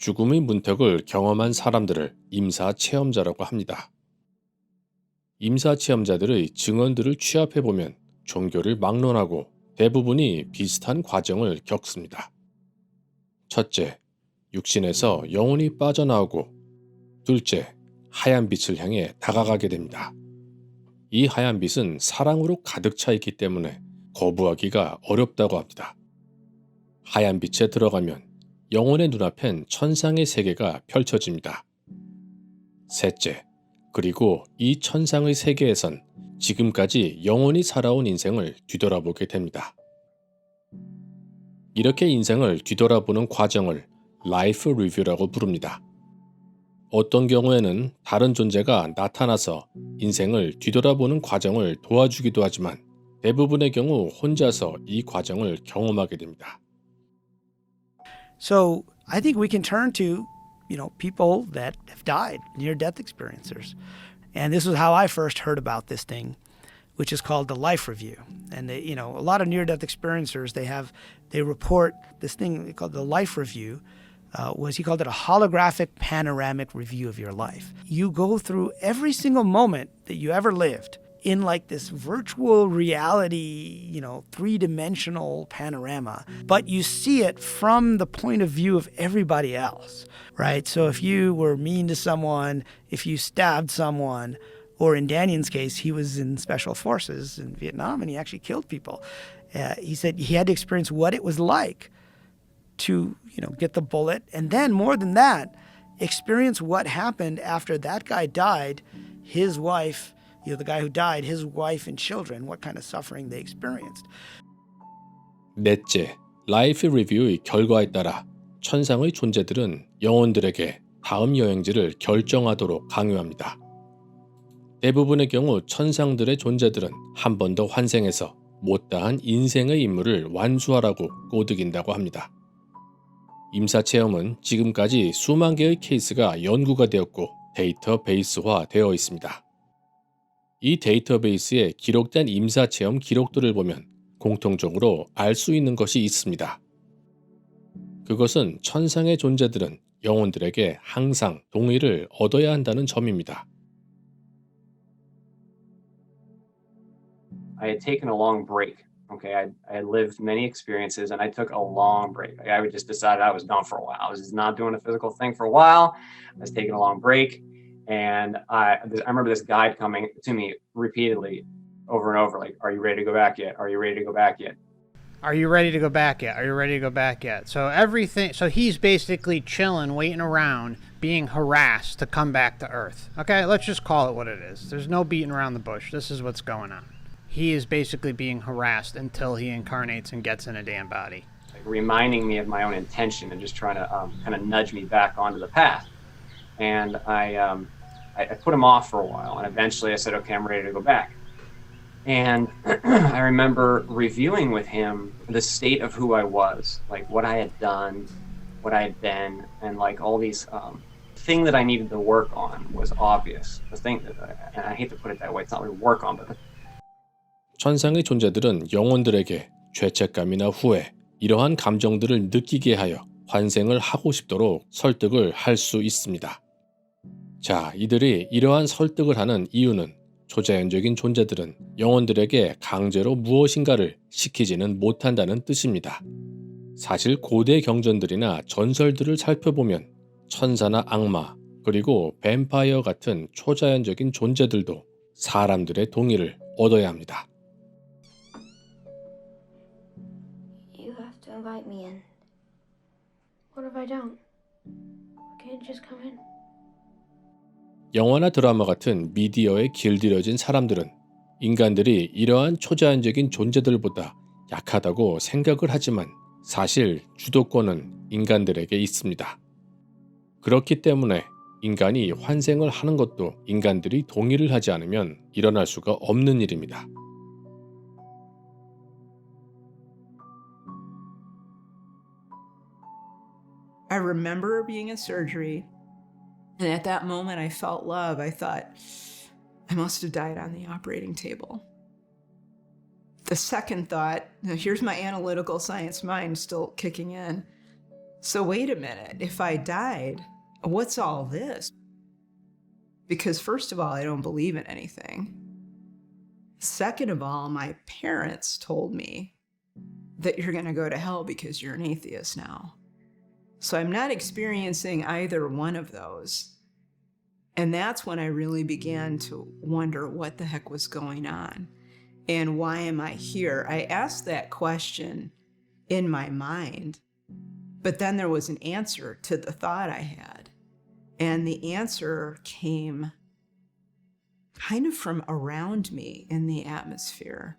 죽음의 문턱을 경험한 사람들을 임사체험자라고 합니다. 임사체험자들의 증언들을 취합해보면 종교를 막론하고 대부분이 비슷한 과정을 겪습니다. 첫째, 육신에서 영혼이 빠져나오고, 둘째, 하얀 빛을 향해 다가가게 됩니다. 이 하얀 빛은 사랑으로 가득 차 있기 때문에 거부하기가 어렵다고 합니다. 하얀 빛에 들어가면 영혼의 눈앞엔 천상의 세계가 펼쳐집니다. 셋째, 그리고 이 천상의 세계에선 지금까지 영원히 살아온 인생을 뒤돌아보게 됩니다. 이렇게 인생을 뒤돌아보는 과정을 라이프 리뷰라고 부릅니다. 어떤 경우에는 다른 존재가 나타나서 인생을 뒤돌아보는 과정을 도와주기도 하지만 대부분의 경우 혼자서 이 과정을 경험하게 됩니다. So I think we can turn to, people that have died, near-death experiencers. And this was how I first heard about this thing, which is called the Life Review. And a lot of near-death experiencers, they report this thing called the Life Review. He called it a holographic panoramic review of your life. You go through every single moment that you ever lived in like this virtual reality, three-dimensional panorama, but you see it from the point of view of everybody else, right? So if you were mean to someone, if you stabbed someone, or in Danion's case, he was in special forces in Vietnam and he actually killed people. He said he had to experience what it was like to, get the bullet, and then more than that, experience what happened after that guy died, his wife, the guy who died, his wife and children, what kind of suffering they experienced. 넷째, 라이프 리뷰의 결과에 따라 천상의 존재들은 영혼들에게 다음 여행지를 결정하도록 강요합니다. 대부분의 경우 천상들의 존재들은 한 번 더 환생해서 못다한 인생의 임무를 완수하라고 꼬드긴다고 합니다. 임사체험은 지금까지 수만 개의 케이스가 연구가 되었고 데이터베이스화 되어 있습니다. 이 데이터베이스에 기록된 임사체험 기록들을 보면 공통적으로 알 수 있는 것이 있습니다. 그것은 천상의 존재들은 영혼들에게 항상 동의를 얻어야 한다는 점입니다. I had taken a long break. Okay, I had lived many experiences and I took a long break. I would just decided I was done for a while. I was just not doing a physical thing for a while. I was taking a long break. And I remember this guide coming to me repeatedly over and over, like, are you ready to go back yet? Are you ready to go back yet? Are you ready to go back yet? Are you ready to go back yet? So he's basically chilling, waiting around, being harassed to come back to Earth. Okay, let's just call it what it is. There's no beating around the bush. This is what's going on. He is basically being harassed until he incarnates and gets in a damn body. Like reminding me of my own intention and just trying to kind of nudge me back onto the path. And I put him off for a while, and eventually I said, okay, I'm ready to go back. And I remember reviewing with him the state of who I was, like what I had done, what I had been, and like all these thing that I needed to work on was obvious. The thing that, and I hate to put it that way, it's not really work on, but 천상의 존재들은 영혼들에게 죄책감이나 후회, 이러한 감정들을 느끼게 하여 환생을 하고 싶도록 설득을 할 수 있습니다. 자, 이들이 이러한 설득을 하는 이유는 초자연적인 존재들은 영혼들에게 강제로 무엇인가를 시키지는 못한다는 뜻입니다. 사실 고대 경전들이나 전설들을 살펴보면 천사나 악마, 그리고 뱀파이어 같은 초자연적인 존재들도 사람들의 동의를 얻어야 합니다. You have to invite me in. What if I don't? Can't you just come in? 영화나 드라마 같은 미디어에 길들여진 사람들은 인간들이 이러한 초자연적인 존재들보다 약하다고 생각을 하지만 사실 주도권은 인간들에게 있습니다. 그렇기 때문에 인간이 환생을 하는 것도 인간들이 동의를 하지 않으면 일어날 수가 없는 일입니다. I remember being in surgery, and at that moment I felt love. I thought, I must have died on the operating table. The second thought, now here's my analytical science mind still kicking in. So wait a minute, if I died, what's all this? Because first of all, I don't believe in anything. Second of all, my parents told me that you're going to go to hell because you're an atheist now. So I'm not experiencing either one of those. And that's when I really began to wonder what the heck was going on and why am I here? I asked that question in my mind, but then there was an answer to the thought I had. And the answer came kind of from around me in the atmosphere.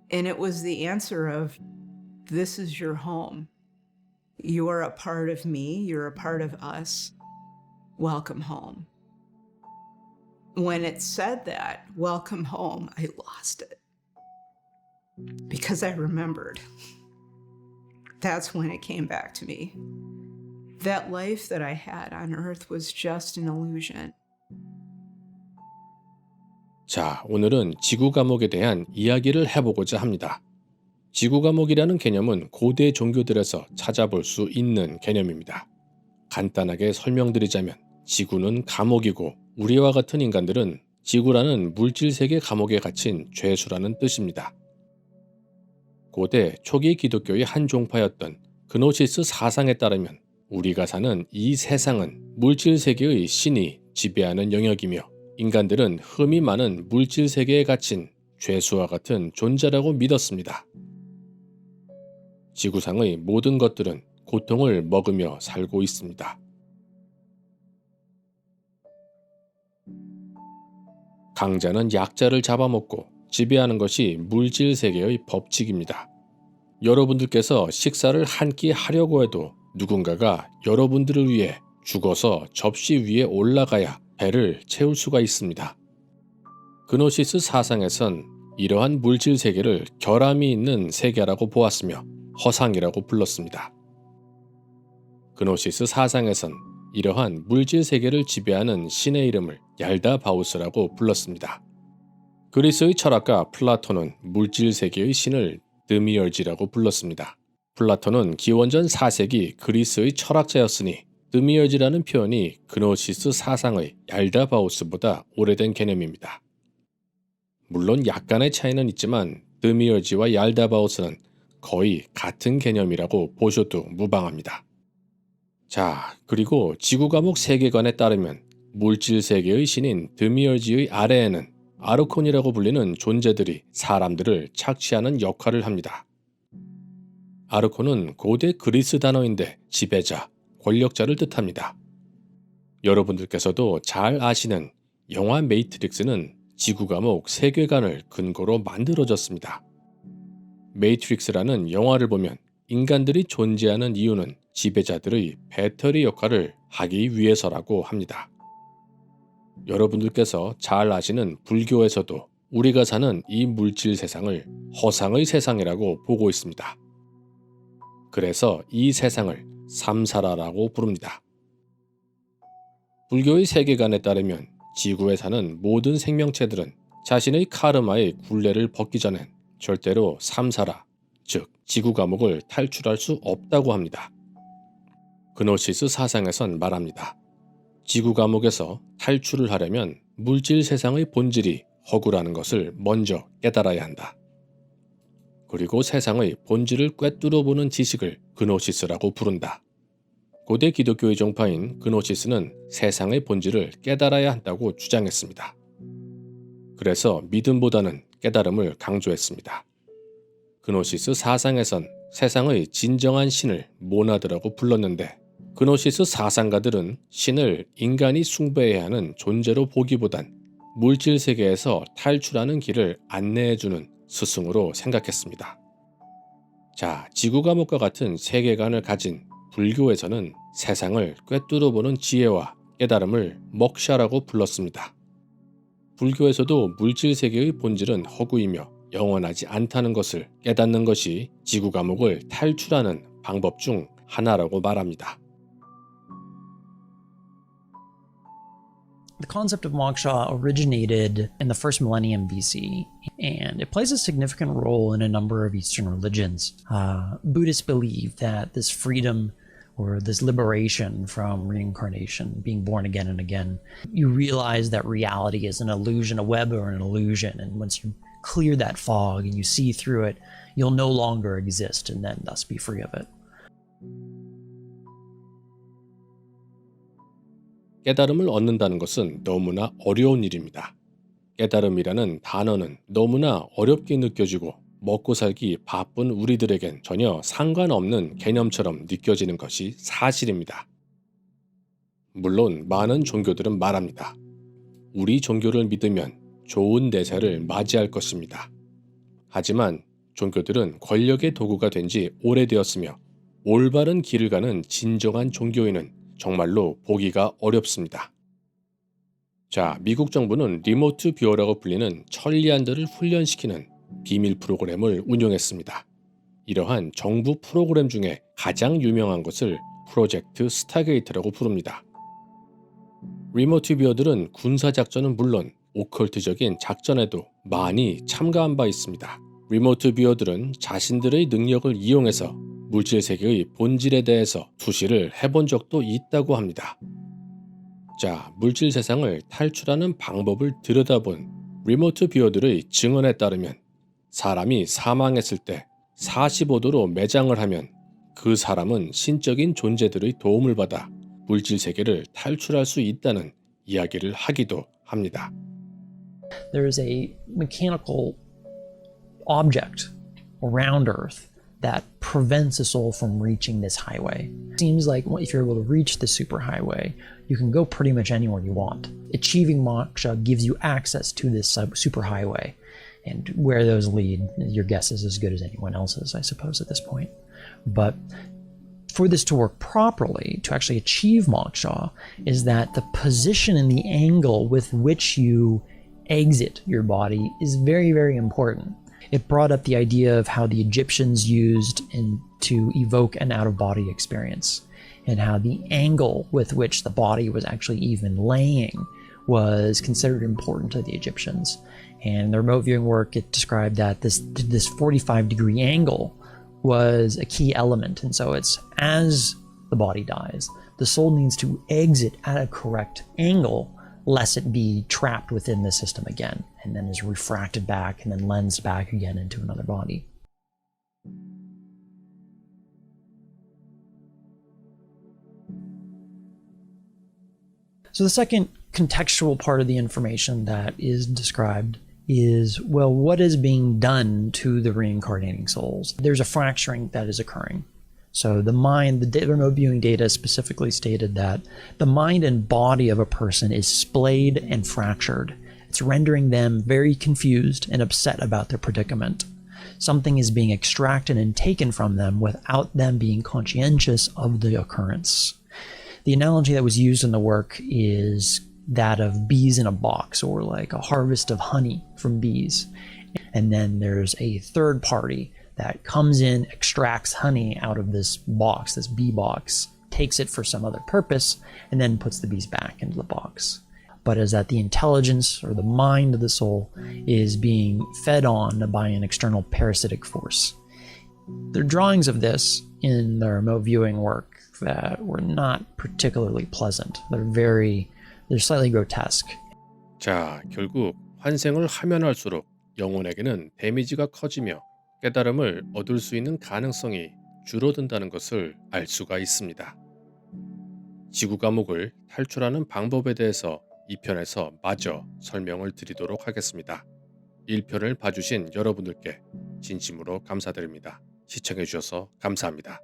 And it was the answer of, this is your home. You are a part of me. You're a part of us. Welcome home. When it said that, welcome home, I lost it. Because I remembered. That's when it came back to me. That life that I had on earth was just an illusion. 자, 오늘은 지구 감옥에 대한 이야기를 해보고자 합니다. 지구 감옥이라는 개념은 고대 종교들에서 찾아볼 수 있는 개념입니다. 간단하게 설명드리자면 지구는 감옥이고 우리와 같은 인간들은 지구라는 물질세계 감옥에 갇힌 죄수라는 뜻입니다. 고대 초기 기독교의 한 종파였던 그노시스 사상에 따르면 우리가 사는 이 세상은 물질세계의 신이 지배하는 영역이며 인간들은 흠이 많은 물질세계에 갇힌 죄수와 같은 존재라고 믿었습니다. 지구상의 모든 것들은 고통을 먹으며 살고 있습니다. 강자는 약자를 잡아먹고 지배하는 것이 물질세계의 법칙입니다. 여러분들께서 식사를 한 끼 하려고 해도 누군가가 여러분들을 위해 죽어서 접시 위에 올라가야 배를 채울 수가 있습니다. 그노시스 사상에선 이러한 물질세계를 결함이 있는 세계라고 보았으며 허상이라고 불렀습니다. 그노시스 사상에선 이러한 물질세계를 지배하는 신의 이름을 얄다바우스라고 불렀습니다. 그리스의 철학가 플라톤은 물질세계의 신을 드미얼지라고 불렀습니다. 플라톤은 기원전 4세기 그리스의 철학자였으니 드미얼지라는 표현이 그노시스 사상의 얄다바우스보다 오래된 개념입니다. 물론 약간의 차이는 있지만 드미얼지와 얄다바우스는 거의 같은 개념이라고 보셔도 무방합니다. 자, 그리고 지구과목 세계관에 따르면 물질세계의 신인 드미얼지의 아래에는 아르콘이라고 불리는 존재들이 사람들을 착취하는 역할을 합니다. 아르콘은 고대 그리스 단어인데 지배자, 권력자를 뜻합니다. 여러분들께서도 잘 아시는 영화 매트릭스는 지구과목 세계관을 근거로 만들어졌습니다. 매트릭스라는 영화를 보면 인간들이 존재하는 이유는 지배자들의 배터리 역할을 하기 위해서라고 합니다. 여러분들께서 잘 아시는 불교에서도 우리가 사는 이 물질 세상을 허상의 세상이라고 보고 있습니다. 그래서 이 세상을 삼사라라고 부릅니다. 불교의 세계관에 따르면 지구에 사는 모든 생명체들은 자신의 카르마의 굴레를 벗기 전엔 절대로 삼사라, 즉 지구 감옥을 탈출할 수 없다고 합니다. 그노시스 사상에선 말합니다. 지구 감옥에서 탈출을 하려면 물질 세상의 본질이 허구라는 것을 먼저 깨달아야 한다. 그리고 세상의 본질을 꿰뚫어 보는 지식을 그노시스라고 부른다. 고대 기독교의 종파인 그노시스는 세상의 본질을 깨달아야 한다고 주장했습니다. 그래서 믿음보다는 깨달음을 강조했습니다. 그노시스 사상에선 세상의 진정한 신을 모나드라고 불렀는데 그노시스 사상가들은 신을 인간이 숭배해야 하는 존재로 보기보단 물질 세계에서 탈출하는 길을 안내해주는 스승으로 생각했습니다. 자, 지구 감옥과 같은 세계관을 가진 불교에서는 세상을 꿰뚫어보는 지혜와 깨달음을 먹샤라고 불렀습니다. 불교에서도 물질 세계의 본질은 허구이며 영원하지 않다는 것을 깨닫는 것이 지구 감옥을 탈출하는 방법 중 하나라고 말합니다. The concept of moksha originated in the first millennium BC, and it plays a significant role in a number of Eastern religions. Buddhists believe that this freedom or this liberation from reincarnation, being born again and again. You realize that reality is an illusion, a web or an illusion, and once you clear that fog and you see through it, you'll no longer exist and then thus be free of it. 깨달음을 얻는다는 것은 너무나 어려운 일입니다. 깨달음이라는 단어는 너무나 어렵게 느껴지고 먹고 살기 바쁜 우리들에겐 전혀 상관없는 개념처럼 느껴지는 것이 사실입니다. 물론 많은 종교들은 말합니다. 우리 종교를 믿으면 좋은 대세를 맞이할 것입니다. 하지만 종교들은 권력의 도구가 된 지 오래되었으며 올바른 길을 가는 진정한 종교인은 정말로 보기가 어렵습니다. 자, 미국 정부는 리모트 뷰어라고 불리는 천리안들을 훈련시키는 비밀 프로그램을 운영했습니다. 이러한 정부 프로그램 중에 가장 유명한 것을 프로젝트 스타게이트라고 부릅니다. 리모트 뷰어들은 군사작전은 물론 오컬트적인 작전에도 많이 참가한 바 있습니다. 리모트 뷰어들은 자신들의 능력을 이용해서 물질 세계의 본질에 대해서 투시를 해본 적도 있다고 합니다. 자, 물질 세상을 탈출하는 방법을 들여다본 리모트 뷰어들의 증언에 따르면 사람이 사망했을 때 45도로 매장을 하면 그 사람은 신적인 존재들의 도움을 받아 물질 세계를 탈출할 수 있다는 이야기를 하기도 합니다. There is a mechanical object around Earth that prevents a soul from reaching this highway. It seems like if you're able to reach the superhighway, you can go pretty much anywhere you want. Achieving moksha gives you access to this superhighway, and where those lead, your guess is as good as anyone else's, I suppose, at this point. But for this to work properly, to actually achieve moksha, is that the position and the angle with which you exit your body is very, very important. It brought up the idea of how the Egyptians used to evoke an out-of-body experience, and how the angle with which the body was actually even laying was considered important to the Egyptians. And in the remote viewing work, it described that this 45-degree angle was a key element. And so it's as the body dies, the soul needs to exit at a correct angle, lest it be trapped within the system again, and then is refracted back and then lensed back again into another body. So the second contextual part of the information that is described is, well, what is being done to the reincarnating souls? There's a fracturing that is occurring. So the mind, the remote viewing data specifically stated that the mind and body of a person is splayed and fractured. It's rendering them very confused and upset about their predicament. Something is being extracted and taken from them without them being conscientious of the occurrence. The analogy that was used in the work is that of bees in a box, or like a harvest of honey from bees. And then there's a third party that comes in, extracts honey out of this box, this bee box, takes it for some other purpose, and then puts the bees back into the box. But as that the intelligence or the mind of the soul is being fed on by an external parasitic force. There are drawings of this in the remote viewing work that were not particularly pleasant. They're slightly grotesque. 자, 결국 환생을 하면 할수록 영혼에게는 데미지가 커지며 깨달음을 얻을 수 있는 가능성이 줄어든다는 것을 알 수가 있습니다. 지구 감옥을 탈출하는 방법에 대해서 2편에서 마저 설명을 드리도록 하겠습니다. 1편을 봐주신 여러분들께 진심으로 감사드립니다. 시청해주셔서 감사합니다.